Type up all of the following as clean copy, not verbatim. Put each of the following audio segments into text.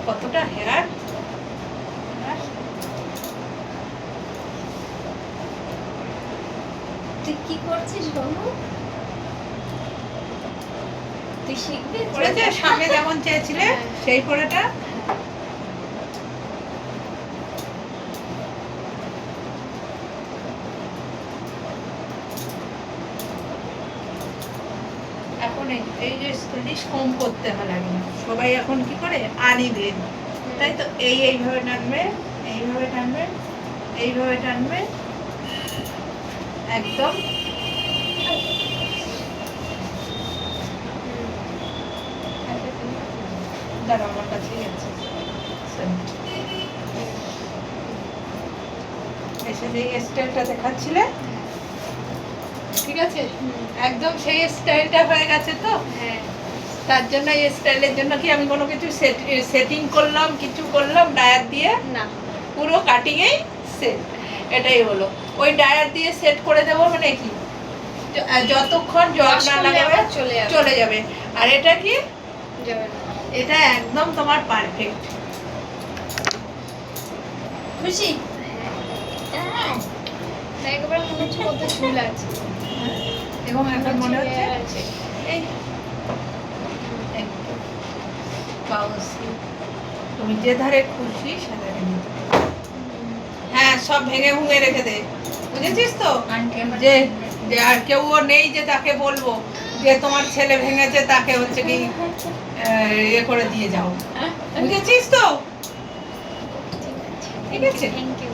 কতটা হেয়ার। তুই কি করছিস বাবু? তুই শিখবি? পড়েছে সামনে যেমন চেয়েছিলে সেই পড়েটা। এখন এই যে স্টাইলিশ কম করতে হয় লাগে না, সবাই এখন কি করে আনি দেন, তাই তো এইভাবে টানবে, এইভাবে টানবে, এইভাবে টানবে একদম। দাঁড়া আমার কাছেই আছে এসে যে স্টাইলটা দেখাচ্ছিলে, ঠিক আছে, একদম সেই স্টাইলটা হয়ে গেছে তো। হ্যাঁ, তার জন্য এই স্টাইলের জন্য কি আমি কোনো কিছু সেটিং করলাম, কিছু করলাম ডায়ার দিয়ে না, পুরো কাটিংয়েই সেট, এটাই হলো। ওই ডায়ার দিয়ে সেট করে দেবো মানে কি যতক্ষণ জল না লাগাবে চলে যাবে। আর এটা কি যাবে না। এটা একদম তোমার পারফেক্ট। খুশি? হ্যাঁ, একবার মনে হচ্ছে কত চুল আছে, এবং এখন মনে হচ্ছে আছে। এই একদম বাউন্সি, তুমি যে ধারে খুশি সে ধারে নিতে পারো। হ্যাঁ, সব ভেঙে ভুঙে রেখে দে, বুঝেছিস তো? যে যে আর কেউ ও নেই যে তাকে বলবো যে তোমার ছেলে ভেঙেছে, তাকে হচ্ছে কি ইয়ে করে দিয়ে যাও, বুঝেছিস তো? ঠিক আছে, থ্যাংক ইউ।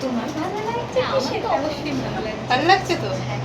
তোমার ভালো লাগছে? আমার তো অবশ্যই ভালো লাগছে। ভালো লাগছে তো? হ্যাঁ।